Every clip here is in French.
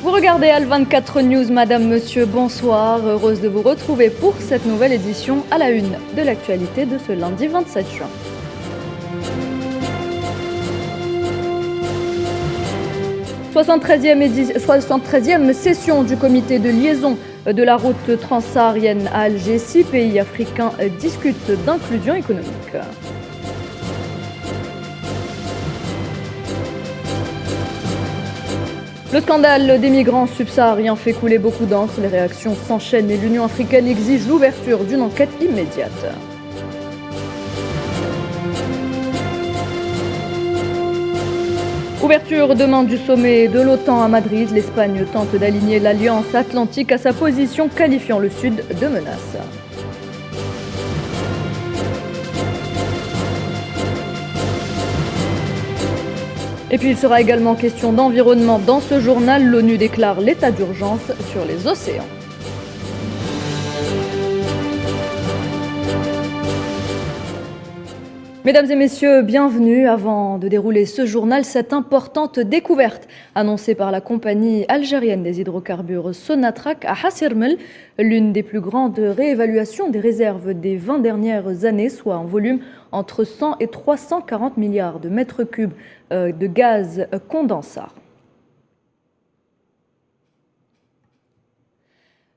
Vous regardez Al24 News, madame, monsieur, bonsoir. Heureuse de vous retrouver pour cette nouvelle édition à la une de l'actualité de ce lundi 27 juin. « 73e session du comité de liaison de la route transsaharienne à Alger. 6 pays africains discutent d'inclusion économique. Le scandale des migrants subsahariens fait couler beaucoup d'encre. Les réactions s'enchaînent et l'Union africaine exige l'ouverture d'une enquête immédiate. Ouverture demain du sommet de l'OTAN à Madrid. L'Espagne tente d'aligner l'Alliance Atlantique à sa position, qualifiant le Sud de menace. Et puis il sera également question d'environnement dans ce journal. L'ONU déclare l'état d'urgence sur les océans. Mesdames et messieurs, bienvenue. Avant de dérouler ce journal, cette importante découverte annoncée par la compagnie algérienne des hydrocarbures Sonatrach à Hasirmel, l'une des plus grandes réévaluations des réserves des 20 dernières années, soit en volume entre 100 et 340 milliards de mètres cubes de gaz condensat.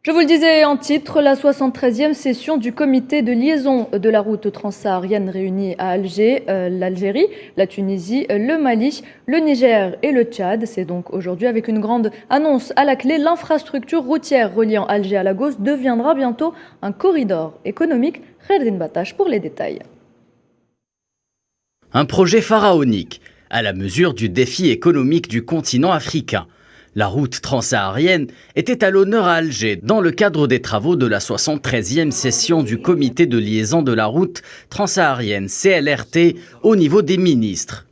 Je vous le disais en titre, la 73e session du comité de liaison de la route transsaharienne réunie à Alger, l'Algérie, la Tunisie, le Mali, le Niger et le Tchad. C'est donc aujourd'hui avec une grande annonce à la clé. L'infrastructure routière reliant Alger à Lagos deviendra bientôt un corridor économique. Kherdin Batache pour les détails. Un projet pharaonique, à la mesure du défi économique du continent africain. La route transsaharienne était à l'honneur à Alger dans le cadre des travaux de la 73e session du comité de liaison de la route transsaharienne CLRT au niveau des ministres.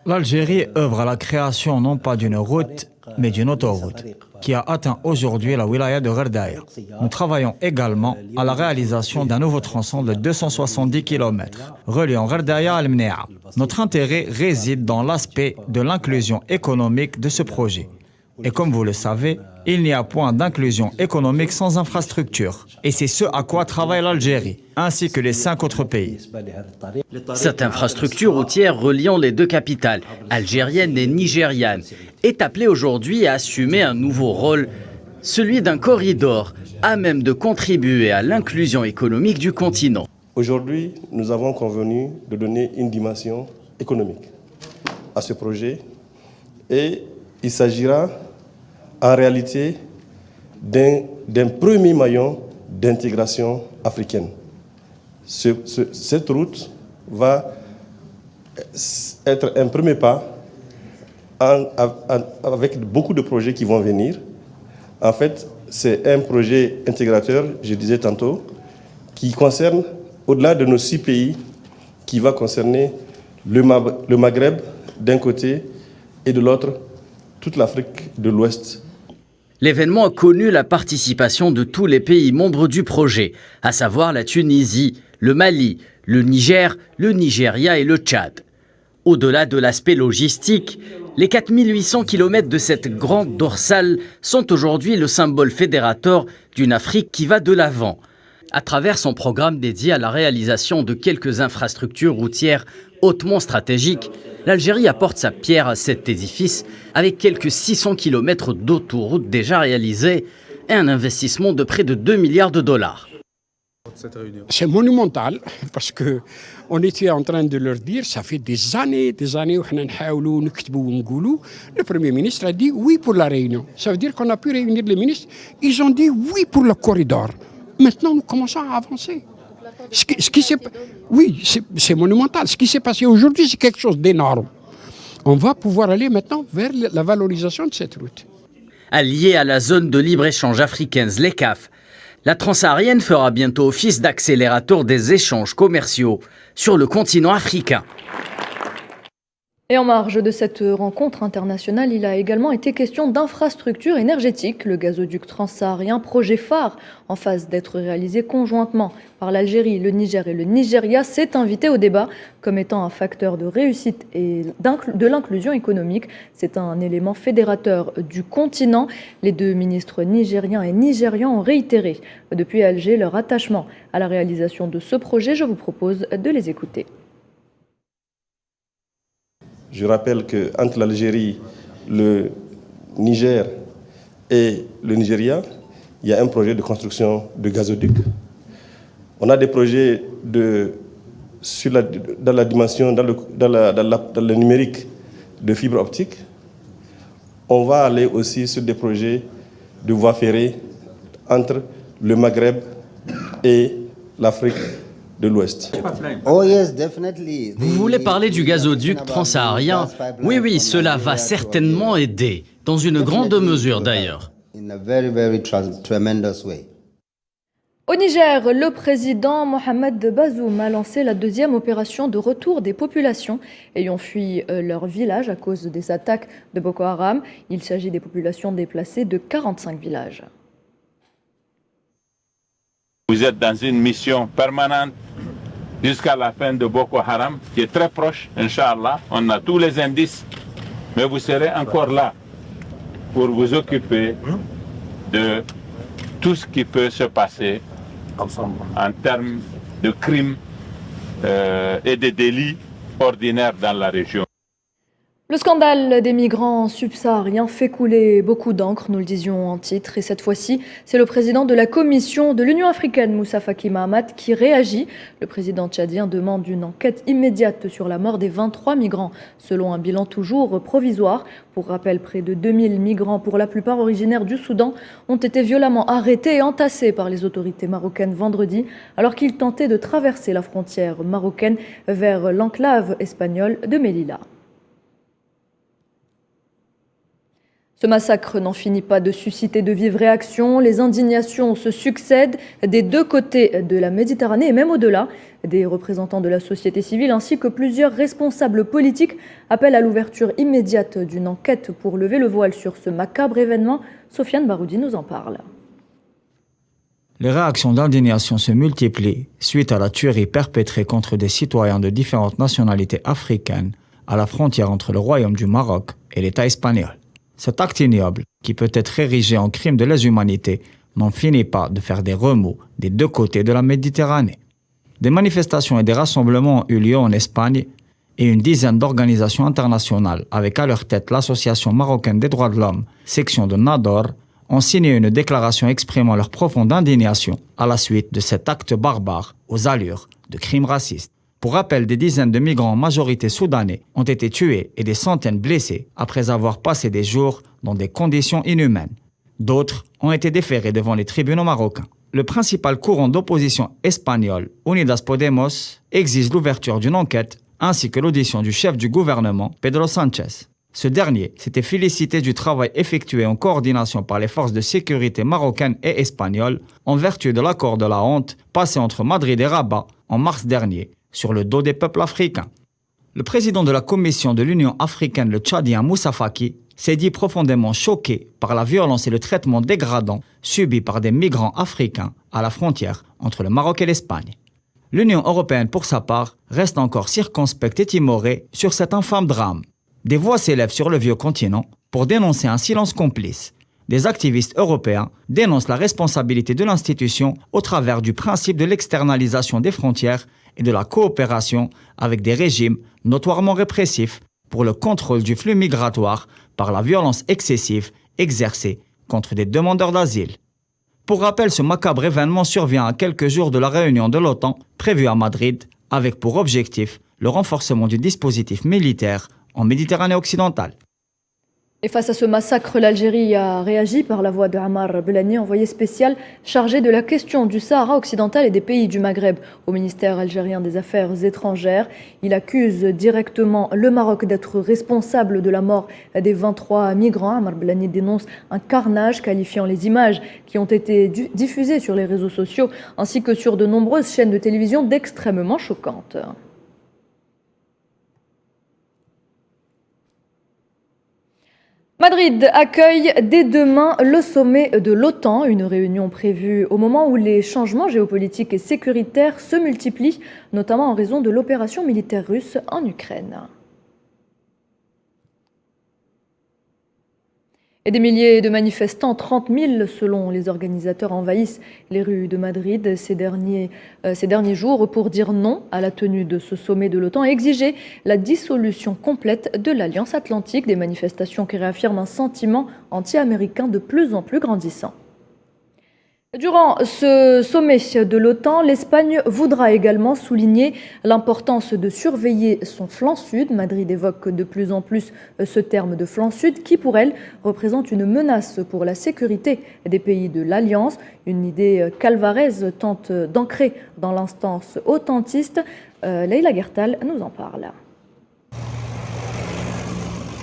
L'Algérie œuvre à la création non pas d'une route, mais d'une autoroute qui a atteint aujourd'hui la wilaya de Ghardaïa. Nous travaillons également à la réalisation d'un nouveau tronçon de 270 km reliant Ghardaïa à Al-Mnéa. Notre intérêt réside dans l'aspect de l'inclusion économique de ce projet. Et comme vous le savez, il n'y a point d'inclusion économique sans infrastructure. Et c'est ce à quoi travaille l'Algérie, ainsi que les 5 autres pays. Cette infrastructure routière reliant les deux capitales, algérienne et nigériane, est appelée aujourd'hui à assumer un nouveau rôle, celui d'un corridor à même de contribuer à l'inclusion économique du continent. Aujourd'hui, nous avons convenu de donner une dimension économique à ce projet et il s'agira en réalité d'un premier maillon d'intégration africaine. Cette route va être un premier pas avec beaucoup de projets qui vont venir. En fait, c'est un projet intégrateur, je disais tantôt, qui concerne, au-delà de nos 6 pays, qui va concerner le Maghreb d'un côté et de l'autre, toute l'Afrique de l'Ouest. L'événement a connu la participation de tous les pays membres du projet, à savoir la Tunisie, le Mali, le Niger, le Nigeria et le Tchad. Au-delà de l'aspect logistique, les 4800 km de cette grande dorsale sont aujourd'hui le symbole fédérateur d'une Afrique qui va de l'avant. À travers son programme dédié à la réalisation de quelques infrastructures routières hautement stratégiques, l'Algérie apporte sa pierre à cet édifice avec quelques 600 km d'autoroutes déjà réalisées et un investissement de près de 2 milliards de dollars. C'est monumental parce qu'on était en train de leur dire, ça fait des années, le Premier ministre a dit oui pour la réunion. Ça veut dire qu'on a pu réunir les ministres, ils ont dit oui pour le corridor. Maintenant, nous commençons à avancer. Oui, c'est monumental. Ce qui s'est passé aujourd'hui, c'est quelque chose d'énorme. On va pouvoir aller maintenant vers la valorisation de cette route. Alliée à la zone de libre-échange africaine ZLECAf, la transsaharienne fera bientôt office d'accélérateur des échanges commerciaux sur le continent africain. Et en marge de cette rencontre internationale, il a également été question d'infrastructures énergétiques. Le gazoduc transsaharien, projet phare en phase d'être réalisé conjointement par l'Algérie, le Niger et le Nigeria, s'est invité au débat comme étant un facteur de réussite et de l'inclusion économique. C'est un élément fédérateur du continent. Les deux ministres nigériens et nigérians ont réitéré depuis Alger leur attachement à la réalisation de ce projet. Je vous propose de les écouter. Je rappelle qu'entre l'Algérie, le Niger et le Nigeria, il y a un projet de construction de gazoduc. On a des projets dans la dimension, dans le numérique de fibre optique. On va aller aussi sur des projets de voies ferrées entre le Maghreb et l'Afrique de l'Ouest. Vous voulez parler du gazoduc transsaharien? Oui, cela va certainement aider, dans une grande mesure d'ailleurs. Au Niger, le président Mohamed Bazoum a lancé la deuxième opération de retour des populations ayant fui leur village à cause des attaques de Boko Haram. Il s'agit des populations déplacées de 45 villages. Vous êtes dans une mission permanente jusqu'à la fin de Boko Haram, qui est très proche, Inch'Allah. On a tous les indices, mais vous serez encore là pour vous occuper de tout ce qui peut se passer en termes de crimes et de délits ordinaires dans la région. Le scandale des migrants subsahariens fait couler beaucoup d'encre, nous le disions en titre. Et cette fois-ci, c'est le président de la Commission de l'Union africaine, Moussa Faki Mahamat, qui réagit. Le président tchadien demande une enquête immédiate sur la mort des 23 migrants, selon un bilan toujours provisoire. Pour rappel, près de 2000 migrants, pour la plupart originaires du Soudan, ont été violemment arrêtés et entassés par les autorités marocaines vendredi, alors qu'ils tentaient de traverser la frontière marocaine vers l'enclave espagnole de Melilla. Ce massacre n'en finit pas de susciter de vives réactions. Les indignations se succèdent des deux côtés de la Méditerranée et même au-delà. Des représentants de la société civile ainsi que plusieurs responsables politiques appellent à l'ouverture immédiate d'une enquête pour lever le voile sur ce macabre événement. Sofiane Baroudi nous en parle. Les réactions d'indignation se multiplient suite à la tuerie perpétrée contre des citoyens de différentes nationalités africaines à la frontière entre le Royaume du Maroc et l'État espagnol. Cet acte ignoble, qui peut être érigé en crime de lèse-humanité, n'en finit pas de faire des remous des deux côtés de la Méditerranée. Des manifestations et des rassemblements ont eu lieu en Espagne et une dizaine d'organisations internationales, avec à leur tête l'Association marocaine des droits de l'homme, section de Nador, ont signé une déclaration exprimant leur profonde indignation à la suite de cet acte barbare aux allures de crimes racistes. Pour rappel, des dizaines de migrants en majorité soudanais ont été tués et des centaines blessés après avoir passé des jours dans des conditions inhumaines. D'autres ont été déférés devant les tribunaux marocains. Le principal courant d'opposition espagnol, Unidas Podemos, exige l'ouverture d'une enquête ainsi que l'audition du chef du gouvernement, Pedro Sánchez. Ce dernier s'était félicité du travail effectué en coordination par les forces de sécurité marocaines et espagnoles en vertu de l'accord de la honte passé entre Madrid et Rabat en mars dernier, sur le dos des peuples africains. Le président de la Commission de l'Union africaine, le Tchadien Moussa Faki, s'est dit profondément choqué par la violence et le traitement dégradant subis par des migrants africains à la frontière entre le Maroc et l'Espagne. L'Union européenne, pour sa part, reste encore circonspecte et timorée sur cet infâme drame. Des voix s'élèvent sur le vieux continent pour dénoncer un silence complice. Des activistes européens dénoncent la responsabilité de l'institution au travers du principe de l'externalisation des frontières et de la coopération avec des régimes notoirement répressifs pour le contrôle du flux migratoire par la violence excessive exercée contre des demandeurs d'asile. Pour rappel, ce macabre événement survient à quelques jours de la réunion de l'OTAN prévue à Madrid avec pour objectif le renforcement du dispositif militaire en Méditerranée occidentale. Et face à ce massacre, l'Algérie a réagi par la voix de Ammar Belani, envoyé spécial chargé de la question du Sahara occidental et des pays du Maghreb au ministère algérien des Affaires étrangères. Il accuse directement le Maroc d'être responsable de la mort des 23 migrants. Ammar Belani dénonce un carnage, qualifiant les images qui ont été diffusées sur les réseaux sociaux ainsi que sur de nombreuses chaînes de télévision d'extrêmement choquantes. Madrid accueille dès demain le sommet de l'OTAN, une réunion prévue au moment où les changements géopolitiques et sécuritaires se multiplient, notamment en raison de l'opération militaire russe en Ukraine. Et des milliers de manifestants, 30 000 selon les organisateurs, envahissent les rues de Madrid ces derniers jours pour dire non à la tenue de ce sommet de l'OTAN et exiger la dissolution complète de l'Alliance Atlantique. Des manifestations qui réaffirment un sentiment anti-américain de plus en plus grandissant. Durant ce sommet de l'OTAN, l'Espagne voudra également souligner l'importance de surveiller son flanc sud. Madrid évoque de plus en plus ce terme de flanc sud qui, pour elle, représente une menace pour la sécurité des pays de l'Alliance. Une idée qu'Alvarez tente d'ancrer dans l'instance otantiste. Leïla Gertal nous en parle.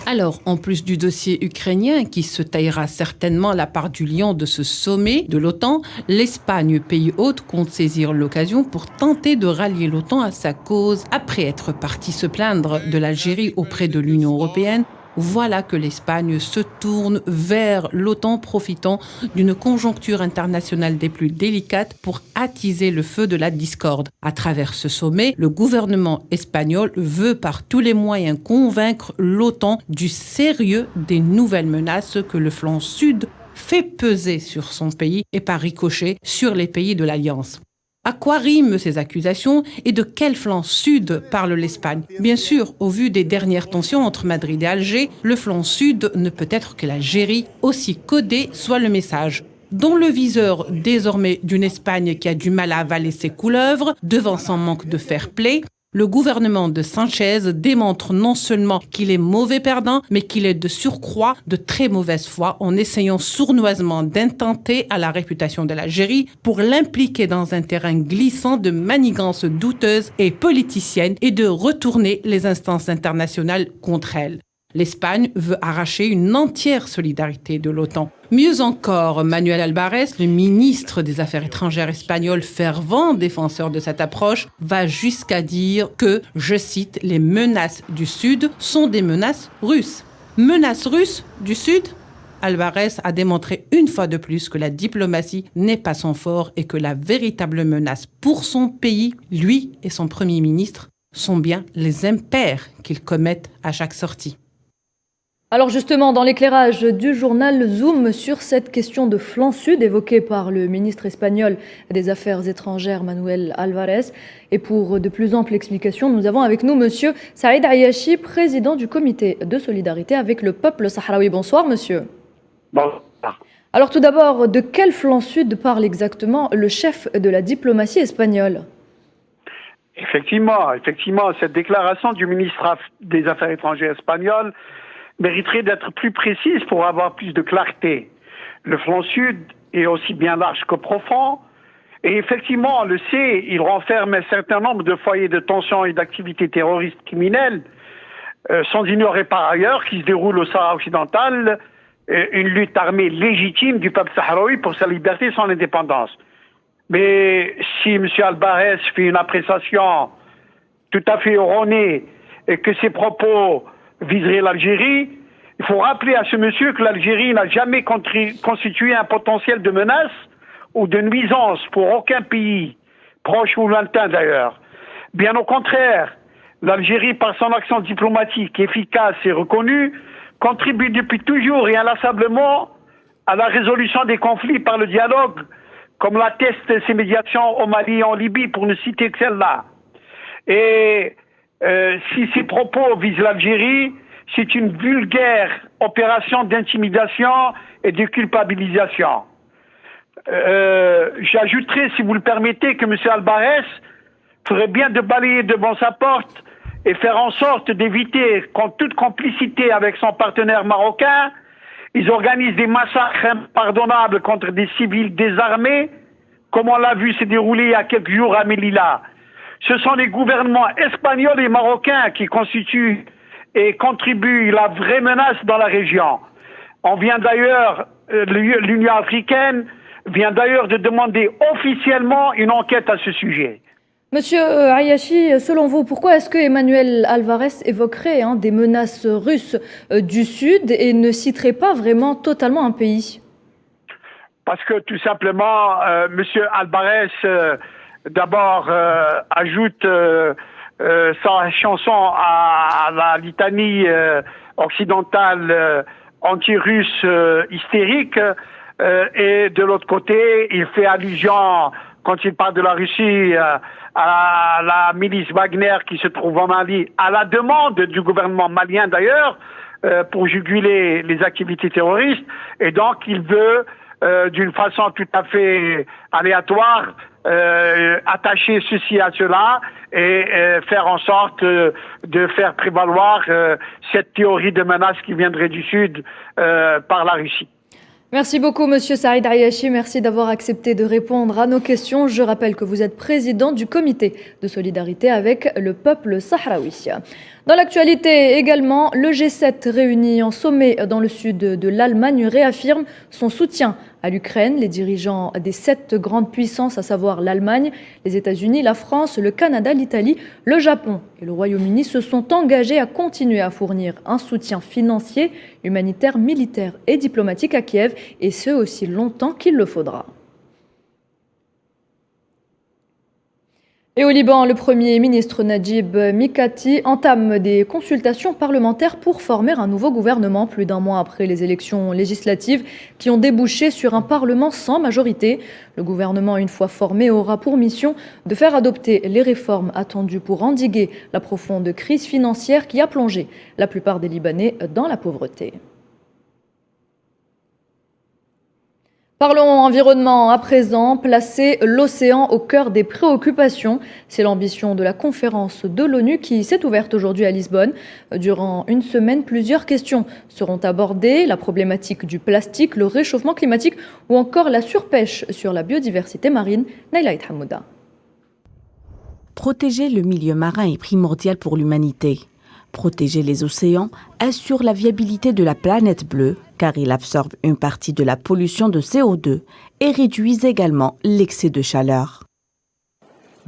Alors, en plus du dossier ukrainien qui se taillera certainement la part du lion de ce sommet de l'OTAN, l'Espagne, pays hôte, compte saisir l'occasion pour tenter de rallier l'OTAN à sa cause. Après être parti se plaindre de l'Algérie auprès de l'Union européenne, voilà que l'Espagne se tourne vers l'OTAN, profitant d'une conjoncture internationale des plus délicates pour attiser le feu de la discorde. À travers ce sommet, le gouvernement espagnol veut par tous les moyens convaincre l'OTAN du sérieux des nouvelles menaces que le flanc sud fait peser sur son pays et par ricochet sur les pays de l'Alliance. À quoi riment ces accusations et de quel flanc sud parle l'Espagne? Bien sûr, au vu des dernières tensions entre Madrid et Alger, le flanc sud ne peut être que l'Algérie, aussi codé soit le message. Dont le viseur désormais d'une Espagne qui a du mal à avaler ses couleuvres devant son manque de fair-play, le gouvernement de Sanchez démontre non seulement qu'il est mauvais perdant, mais qu'il est de surcroît de très mauvaise foi en essayant sournoisement d'intenter à la réputation de l'Algérie pour l'impliquer dans un terrain glissant de manigances douteuses et politiciennes et de retourner les instances internationales contre elle. L'Espagne veut arracher une entière solidarité de l'OTAN. Mieux encore, Manuel Alvarez, le ministre des Affaires étrangères espagnol, fervent défenseur de cette approche, va jusqu'à dire que, je cite, les menaces du Sud sont des menaces russes. Menaces russes du Sud ? Alvarez a démontré une fois de plus que la diplomatie n'est pas son fort et que la véritable menace pour son pays, lui et son Premier ministre, sont bien les impairs qu'ils commettent à chaque sortie. Alors justement, dans l'éclairage du journal, zoom sur cette question de flanc sud évoquée par le ministre espagnol des Affaires étrangères Manuel Alvarez. Et pour de plus amples explications, nous avons avec nous monsieur Saïd Ayachi, président du comité de solidarité avec le peuple sahraoui. Bonsoir monsieur. Bonsoir. Alors tout d'abord, de quel flanc sud parle exactement le chef de la diplomatie espagnole ? Effectivement, cette déclaration du ministre des Affaires étrangères espagnol mériterait d'être plus précise pour avoir plus de clarté. Le flanc sud est aussi bien large que profond, et effectivement, on le sait, il renferme un certain nombre de foyers de tension et d'activités terroristes criminelles, sans ignorer par ailleurs qu'il se déroule au Sahara occidental une lutte armée légitime du peuple sahraoui pour sa liberté et son indépendance. Mais si M. Alvarez fait une appréciation tout à fait erronée et que ses propos viserait l'Algérie, il faut rappeler à ce monsieur que l'Algérie n'a jamais constitué un potentiel de menace ou de nuisance pour aucun pays, proche ou lointain d'ailleurs. Bien au contraire, l'Algérie, par son action diplomatique efficace et reconnue, contribue depuis toujours et inlassablement à la résolution des conflits par le dialogue, comme l'attestent ses médiations au Mali et en Libye, pour ne citer que celle-là. Et si ces propos visent l'Algérie, c'est une vulgaire opération d'intimidation et de culpabilisation. J'ajouterai, si vous le permettez, que M. Alvarez ferait bien de balayer devant sa porte et faire en sorte d'éviter qu'en toute complicité avec son partenaire marocain, ils organisent des massacres impardonnables contre des civils désarmés, comme on l'a vu se dérouler il y a quelques jours à Melilla. Ce sont les gouvernements espagnols et marocains qui constituent et contribuent la vraie menace dans la région. On vient d'ailleurs, l'Union africaine vient d'ailleurs de demander officiellement une enquête à ce sujet. Monsieur Ayashi, selon vous, pourquoi est-ce que Emmanuel Alvarez évoquerait des menaces russes du Sud et ne citerait pas vraiment totalement un pays? Parce que tout simplement, Monsieur Alvarez, d'abord, ajoute sa chanson à la litanie occidentale anti-russe hystérique, et de l'autre côté, il fait allusion, quand il parle de la Russie, à la milice Wagner qui se trouve en Mali, à la demande du gouvernement malien d'ailleurs, pour juguler les activités terroristes. Et donc, il veut, d'une façon tout à fait aléatoire, attacher ceci à cela et faire en sorte de faire prévaloir cette théorie de menace qui viendrait du Sud par la Russie. Merci beaucoup, Monsieur Saïd Ayashi. Merci d'avoir accepté de répondre à nos questions. Je rappelle que vous êtes président du comité de solidarité avec le peuple sahraoui. Dans l'actualité également, le G7 réuni en sommet dans le sud de l'Allemagne réaffirme son soutien à l'Ukraine. Les dirigeants des 7 grandes puissances, à savoir l'Allemagne, les États-Unis, la France, le Canada, l'Italie, le Japon et le Royaume-Uni, se sont engagés à continuer à fournir un soutien financier, humanitaire, militaire et diplomatique à Kiev, et ce aussi longtemps qu'il le faudra. Et au Liban, le Premier ministre Najib Mikati entame des consultations parlementaires pour former un nouveau gouvernement, plus d'un mois après les élections législatives qui ont débouché sur un parlement sans majorité. Le gouvernement, une fois formé, aura pour mission de faire adopter les réformes attendues pour endiguer la profonde crise financière qui a plongé la plupart des Libanais dans la pauvreté. Parlons environnement à présent, placer l'océan au cœur des préoccupations. C'est l'ambition de la conférence de l'ONU qui s'est ouverte aujourd'hui à Lisbonne. Durant une semaine, plusieurs questions seront abordées. La problématique du plastique, le réchauffement climatique ou encore la surpêche sur la biodiversité marine. Naïla Hamouda. Protéger le milieu marin est primordial pour l'humanité. Protéger les océans assure la viabilité de la planète bleue car il absorbe une partie de la pollution de CO2 et réduit également l'excès de chaleur.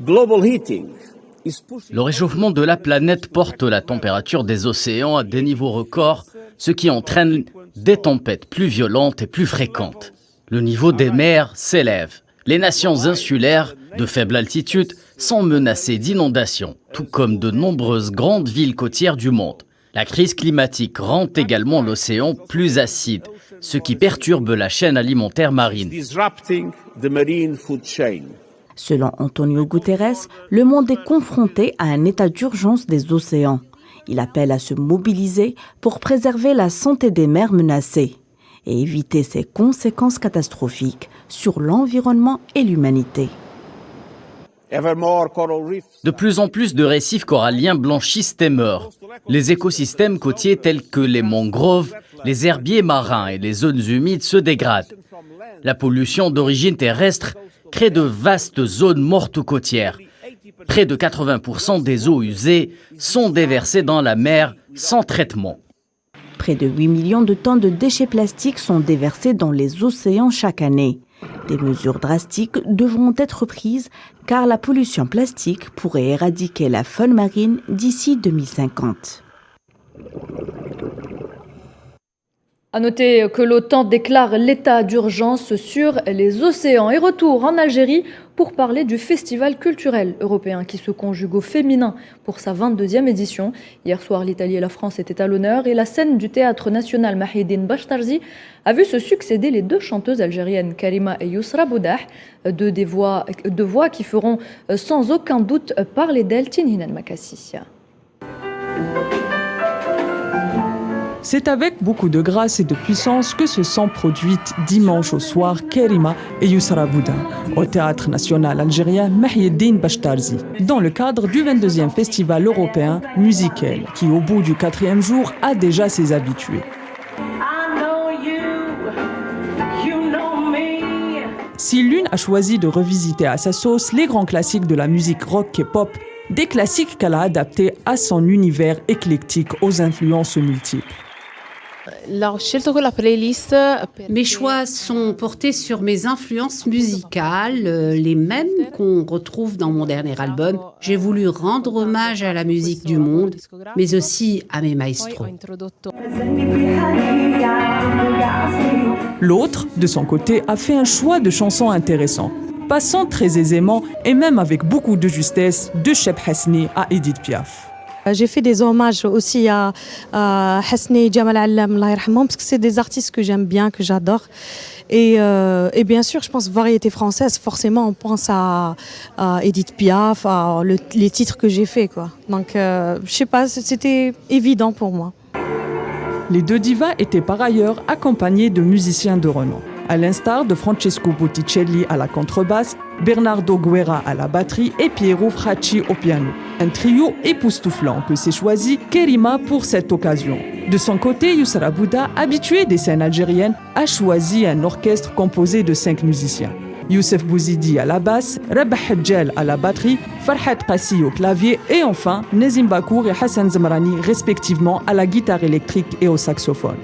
Le réchauffement de la planète porte la température des océans à des niveaux records, ce qui entraîne des tempêtes plus violentes et plus fréquentes. Le niveau des mers s'élève. Les nations insulaires de faible altitude sont menacées d'inondations, tout comme de nombreuses grandes villes côtières du monde. La crise climatique rend également l'océan plus acide, ce qui perturbe la chaîne alimentaire marine. Selon Antonio Guterres, le monde est confronté à un état d'urgence des océans. Il appelle à se mobiliser pour préserver la santé des mers menacées et éviter ses conséquences catastrophiques sur l'environnement et l'humanité. De plus en plus de récifs coralliens blanchissent et meurent. Les écosystèmes côtiers tels que les mangroves, les herbiers marins et les zones humides se dégradent. La pollution d'origine terrestre crée de vastes zones mortes côtières. Près de 80% des eaux usées sont déversées dans la mer sans traitement. Près de 8 millions de tonnes de déchets plastiques sont déversés dans les océans chaque année. Des mesures drastiques devront être prises car la pollution plastique pourrait éradiquer la faune marine d'ici 2050. À noter que l'OTAN déclare l'état d'urgence sur les océans. Et retour en Algérie pour parler du festival culturel européen qui se conjugue au féminin pour sa 22e édition. Hier soir, l'Italie et la France étaient à l'honneur et la scène du Théâtre national Mahidine Bachtarzi a vu se succéder les 2 chanteuses algériennes Karima et Yousra Boudah, deux voix qui feront sans aucun doute parler d'elles. Tinhinan Makassi. C'est avec beaucoup de grâce et de puissance que se sont produites dimanche au soir Karima et Yousra Boudah au Théâtre national algérien Mahidine Bachtarzi dans le cadre du 22e Festival européen Musical qui au bout du 4e jour a déjà ses habitués. Si l'une a choisi de revisiter à sa sauce les grands classiques de la musique rock et pop, des classiques qu'elle a adaptés à son univers éclectique aux influences multiples. Mes choix sont portés sur mes influences musicales, les mêmes qu'on retrouve dans mon dernier album. J'ai voulu rendre hommage à la musique du monde, mais aussi à mes maestros. L'autre, de son côté, a fait un choix de chansons intéressant, passant très aisément et même avec beaucoup de justesse de Cheb Hasni à Edith Piaf. J'ai fait des hommages aussi à Hasni et Jamal Allam, Allah yarhamhum, parce que c'est des artistes que j'aime bien, que j'adore. Et bien sûr, je pense variété française, forcément, on pense à Edith Piaf, les titres que j'ai faits, quoi. Donc, je sais pas, c'était évident pour moi. Les deux divas étaient par ailleurs accompagnées de musiciens de renom, à l'instar de Francesco Botticelli à la contrebasse, Bernardo Guerra à la batterie et Piero Fracci au piano. Un trio époustouflant que s'est choisi Kerima pour cette occasion. De son côté, Yousra Bouda, habitué des scènes algériennes, a choisi un orchestre composé de 5 musiciens. Youssef Bouzidi à la basse, Rabah Hadjel à la batterie, Farhat Qassi au clavier et enfin Nazim Bakour et Hassan Zamrani respectivement à la guitare électrique et au saxophone.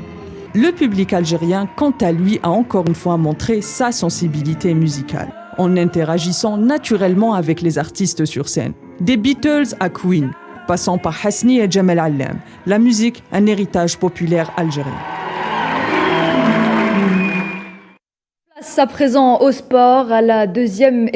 Le public algérien, quant à lui, a encore une fois montré sa sensibilité musicale, en interagissant naturellement avec les artistes sur scène. Des Beatles à Queen, passant par Hasni et Jamal Allam, la musique, un héritage populaire algérien. Place à présent au sport, à la deuxième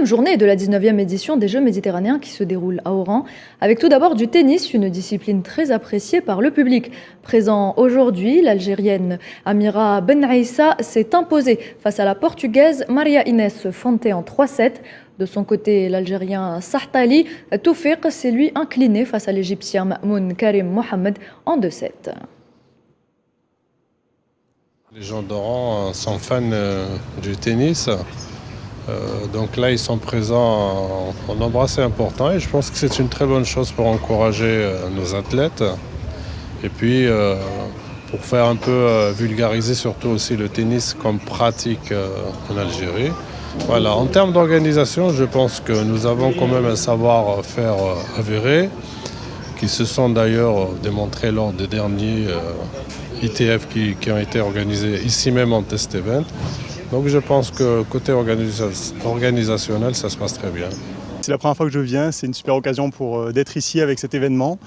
journée de la 19e édition des Jeux méditerranéens qui se déroulent à Oran, avec tout d'abord du tennis, une discipline très appréciée par le public. Présent aujourd'hui, l'Algérienne Amira Benaïssa s'est imposée face à la Portugaise Maria Inés Fonte en 3-7. De son côté, l'Algérien Sahtali Toufiq s'est lui incliné face à l'Égyptien Ma'moun Karim Mohamed en 2-7. Les gens d'Oran sont fans du tennis, donc là ils sont présents en nombre assez important et je pense que c'est une très bonne chose pour encourager nos athlètes et puis pour faire un peu vulgariser surtout aussi le tennis comme pratique en Algérie. Voilà, en termes d'organisation, je pense que nous avons quand même un savoir-faire avéré qui se sont d'ailleurs démontrés lors des derniers ITF qui ont été organisés ici même en test event. Donc je pense que côté organisationnel, ça se passe très bien. C'est la première fois que je viens, c'est une super occasion d'être ici avec cet événement.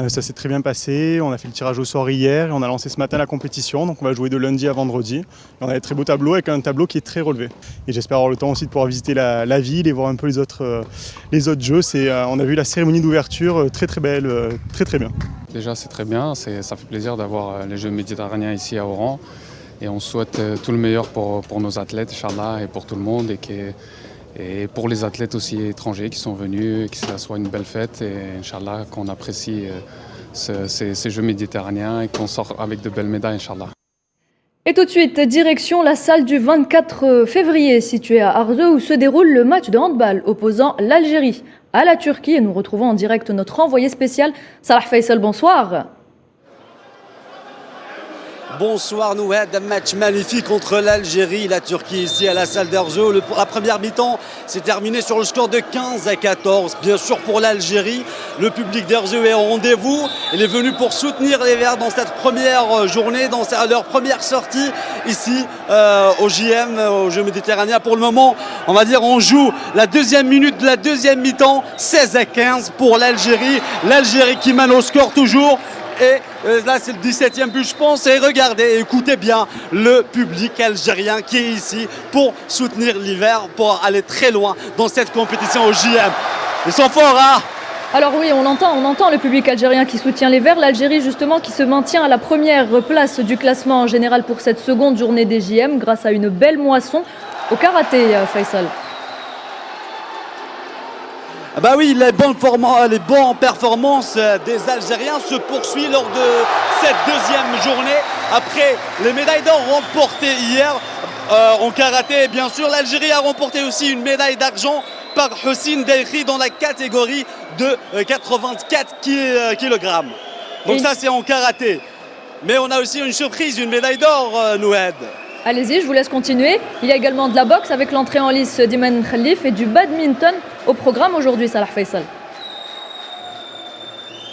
Ça s'est très bien passé, on a fait le tirage au sort hier et on a lancé ce matin la compétition. Donc on va jouer de lundi à vendredi. Et on a des très beaux tableaux avec un tableau qui est très relevé. Et j'espère avoir le temps aussi de pouvoir visiter la ville et voir un peu les autres jeux. On a vu la cérémonie d'ouverture, très très belle, très très bien. Déjà c'est très bien, ça fait plaisir d'avoir les Jeux méditerranéens ici à Oran. Et on souhaite tout le meilleur pour nos athlètes, Inch'Allah, et pour tout le monde. Et pour les athlètes aussi étrangers qui sont venus, que ça soit une belle fête et Inch'Allah qu'on apprécie ces Jeux méditerranéens et qu'on sort avec de belles médailles, Inch'Allah. Et tout de suite, direction la salle du 24 février située à Arzew où se déroule le match de handball opposant l'Algérie à la Turquie. Et nous retrouvons en direct notre envoyé spécial, Salah Faisal, bonsoir. Bonsoir Nouhed, un match magnifique entre l'Algérie et la Turquie ici à la salle d'Arzew. La première mi-temps s'est terminée sur le score de 15-14. Bien sûr pour l'Algérie, le public d'Arzew est au rendez-vous. Il est venu pour soutenir les Verts dans cette première journée, dans leur première sortie ici au JM, aux Jeux méditerranéens. Pour le moment, on va dire on joue la deuxième minute de la deuxième mi-temps, 16-15 pour l'Algérie. L'Algérie qui mène au score toujours. Et là c'est le 17e but je pense, et regardez, écoutez bien le public algérien qui est ici pour soutenir l'hiver, pour aller très loin dans cette compétition au JM. Ils sont forts, hein. Alors oui, on entend le public algérien qui soutient les Verts, l'Algérie justement qui se maintient à la première place du classement général pour cette seconde journée des JM grâce à une belle moisson au karaté, Faisal. Bah oui, les bonnes performances des Algériens se poursuivent lors de cette deuxième journée. Après les médailles d'or remportées hier en karaté, bien sûr, l'Algérie a remporté aussi une médaille d'argent par Houssine Delkhi dans la catégorie de 84 kg. Donc ça c'est en karaté. Mais on a aussi une surprise, une médaille d'or, Nouhed. Allez-y, je vous laisse continuer. Il y a également de la boxe avec l'entrée en lice d'Iman Khalif et du badminton au programme aujourd'hui, Salah Faisal.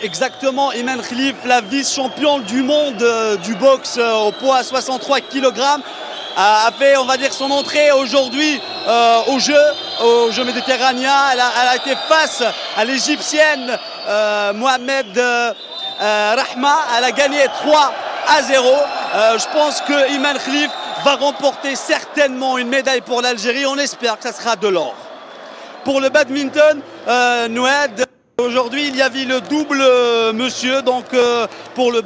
Exactement, Iman Khelif, la vice-championne du monde du boxe au poids 63 kg, a fait, on va dire, son entrée aujourd'hui au jeu méditerranéen. Elle a été face à l'Égyptienne Mohamed Rahma. Elle a gagné 3-0. Je pense que Iman Khelif va remporter certainement une médaille pour l'Algérie. On espère que ça sera de l'or. Pour le badminton, Noued, aujourd'hui il y avait le double monsieur, donc pour le...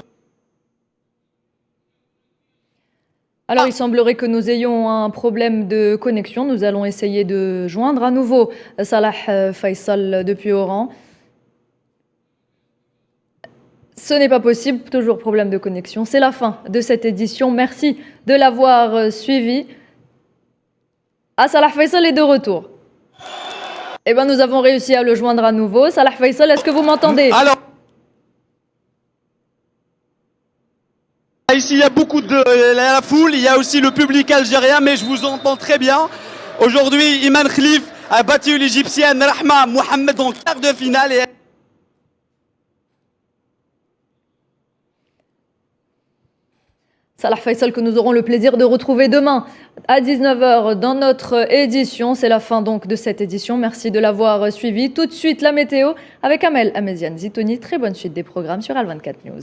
Alors il semblerait que nous ayons un problème de connexion. Nous allons essayer de joindre à nouveau Salah Faisal depuis Oran. Ce n'est pas possible, toujours problème de connexion. C'est la fin de cette édition. Merci de l'avoir suivi. Ah, Salah Faisal est de retour. Eh bien, nous avons réussi à le joindre à nouveau. Salah Faisal, est-ce que vous m'entendez? Alors, ici, il y a beaucoup de la foule, il y a aussi le public algérien, mais je vous entends très bien. Aujourd'hui, Iman Khelif a battu l'Égyptienne Rahma Mohamed en quart de finale. Et... Salah Faisal que nous aurons le plaisir de retrouver demain à 19h dans notre édition. C'est la fin donc de cette édition. Merci de l'avoir suivi. Tout de suite la météo avec Amel Améziane Zitouni. Très bonne suite des programmes sur Al 24 News.